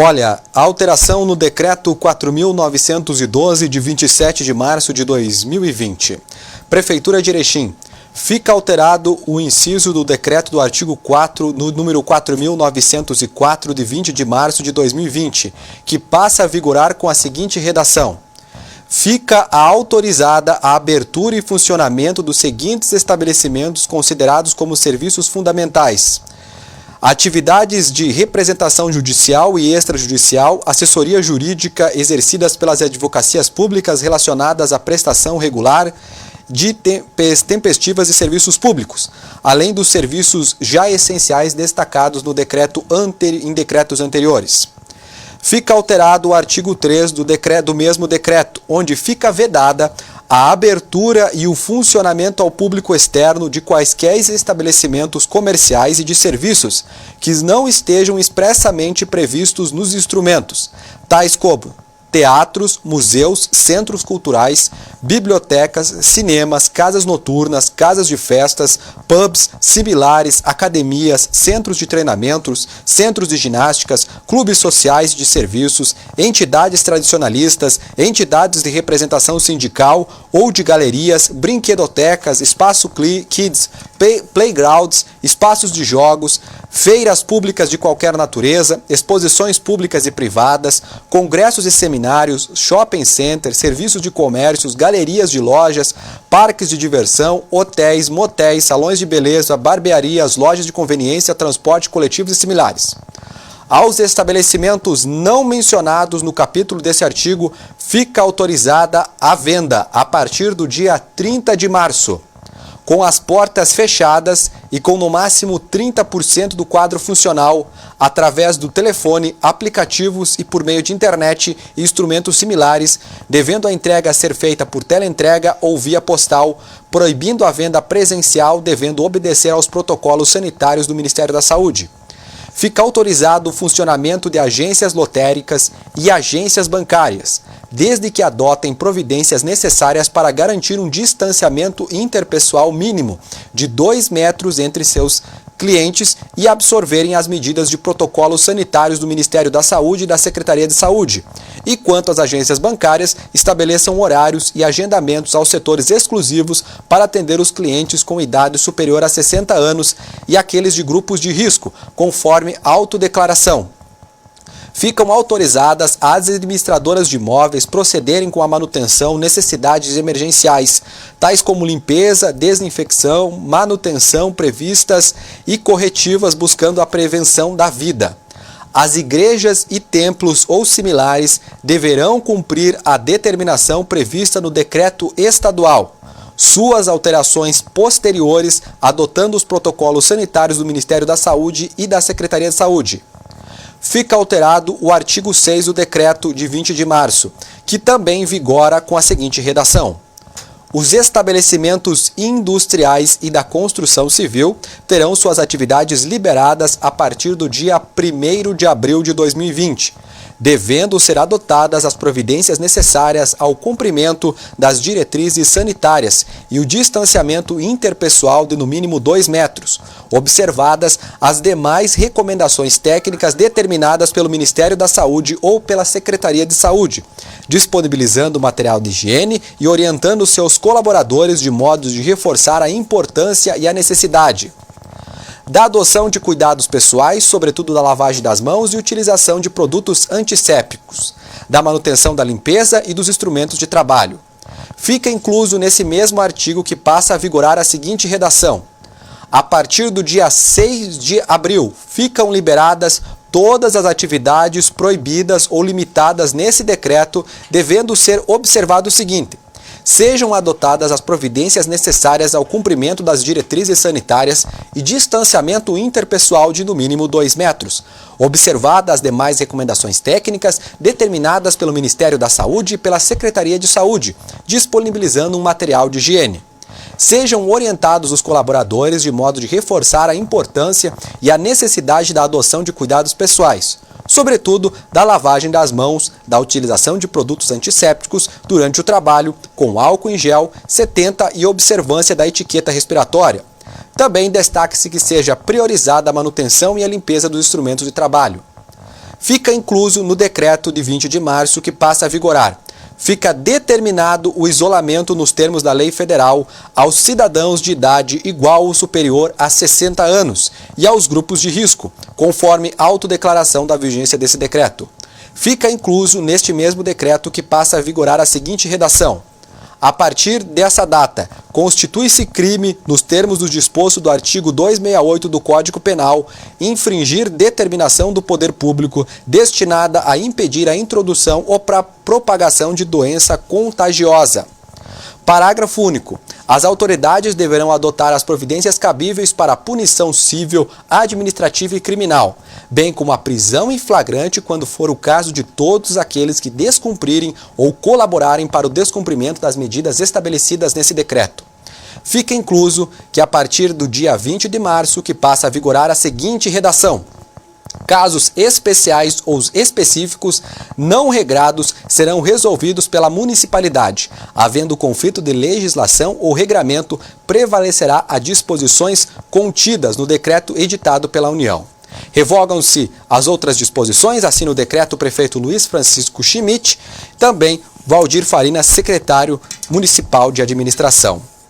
Olha, a alteração no Decreto 4.912, de 27 de março de 2020. Prefeitura de Erechim. Fica alterado o inciso do decreto do artigo 4, no número 4.904, de 20 de março de 2020, que passa a vigorar com a seguinte redação. Fica autorizada a abertura e funcionamento dos seguintes estabelecimentos considerados como serviços fundamentais: atividades de representação judicial e extrajudicial, assessoria jurídica exercidas pelas advocacias públicas relacionadas à prestação regular de tempestivas e serviços públicos, além dos serviços já essenciais destacados no em decretos anteriores. Fica alterado o artigo 3 do mesmo decreto, onde fica vedada a abertura e o funcionamento ao público externo de quaisquer estabelecimentos comerciais e de serviços que não estejam expressamente previstos nos instrumentos, tais como teatros, museus, centros culturais, bibliotecas, cinemas, casas noturnas, casas de festas, pubs, similares, academias, centros de treinamentos, centros de ginásticas, clubes sociais de serviços, entidades tradicionalistas, entidades de representação sindical ou de galerias, brinquedotecas, espaço kids, playgrounds, espaços de jogos, feiras públicas de qualquer natureza, exposições públicas e privadas, congressos e seminários, shopping centers, serviços de comércios, galerias de lojas, parques de diversão, hotéis, motéis, salões de beleza, barbearias, lojas de conveniência, transporte coletivos e similares. Aos estabelecimentos não mencionados no capítulo desse artigo, fica autorizada a venda a partir do dia 30 de março. Com as portas fechadas e com no máximo 30% do quadro funcional, através do telefone, aplicativos e por meio de internet e instrumentos similares, devendo a entrega ser feita por teleentrega ou via postal, proibindo a venda presencial, devendo obedecer aos protocolos sanitários do Ministério da Saúde. Fica autorizado o funcionamento de agências lotéricas e agências bancárias, desde que adotem providências necessárias para garantir um distanciamento interpessoal mínimo de 2 metros entre seus clientes e absorverem as medidas de protocolos sanitários do Ministério da Saúde e da Secretaria de Saúde. E quanto às agências bancárias, estabeleçam horários e agendamentos aos setores exclusivos para atender os clientes com idade superior a 60 anos e aqueles de grupos de risco, conforme autodeclaração. Ficam autorizadas as administradoras de imóveis procederem com a manutenção necessidades emergenciais, tais como limpeza, desinfecção, manutenção previstas e corretivas buscando a prevenção da vida. As igrejas e templos ou similares deverão cumprir a determinação prevista no decreto estadual. Suas alterações posteriores, adotando os protocolos sanitários do Ministério da Saúde e da Secretaria de Saúde. Fica alterado o artigo 6 do decreto de 20 de março, que também vigora com a seguinte redação. Os estabelecimentos industriais e da construção civil terão suas atividades liberadas a partir do dia 1º de abril de 2020, devendo ser adotadas as providências necessárias ao cumprimento das diretrizes sanitárias e o distanciamento interpessoal de no mínimo 2 metros, observadas as demais recomendações técnicas determinadas pelo Ministério da Saúde ou pela Secretaria de Saúde, disponibilizando material de higiene e orientando seus colaboradores de modo de reforçar a importância e a necessidade da adoção de cuidados pessoais, sobretudo da lavagem das mãos e utilização de produtos antissépticos, da manutenção da limpeza e dos instrumentos de trabalho. Fica incluso nesse mesmo artigo que passa a vigorar a seguinte redação. A partir do dia 6 de abril, ficam liberadas todas as atividades proibidas ou limitadas nesse decreto, devendo ser observado o seguinte: sejam adotadas as providências necessárias ao cumprimento das diretrizes sanitárias e distanciamento interpessoal de no mínimo 2 metros, observadas as demais recomendações técnicas determinadas pelo Ministério da Saúde e pela Secretaria de Saúde, disponibilizando um material de higiene. Sejam orientados os colaboradores de modo de reforçar a importância e a necessidade da adoção de cuidados pessoais, sobretudo da lavagem das mãos, da utilização de produtos antissépticos durante o trabalho, com álcool em gel, 70 e observância da etiqueta respiratória. Também destaque-se que seja priorizada a manutenção e a limpeza dos instrumentos de trabalho. fica incluso no decreto de 20 de março que passa a vigorar. Fica determinado o isolamento nos termos da lei federal aos cidadãos de idade igual ou superior a 60 anos e aos grupos de risco, conforme autodeclaração da vigência desse decreto. Fica incluso neste mesmo decreto que passa a vigorar a seguinte redação: a partir dessa data, constitui-se crime, nos termos do disposto do artigo 268 do Código Penal, infringir determinação do poder público destinada a impedir a introdução ou propagação de doença contagiosa. Parágrafo único. As autoridades deverão adotar as providências cabíveis para a punição civil, administrativa e criminal, bem como a prisão em flagrante quando for o caso de todos aqueles que descumprirem ou colaborarem para o descumprimento das medidas estabelecidas nesse decreto. Fica incluso que a partir do dia 20 de março que passa a vigorar a seguinte redação: casos especiais ou específicos não regrados serão resolvidos pela municipalidade. Havendo conflito de legislação ou regramento, prevalecerá as disposições contidas no decreto editado pela União. Revogam-se as outras disposições, assina o decreto o prefeito Luiz Francisco Schmidt, também Valdir Farina, secretário municipal de administração.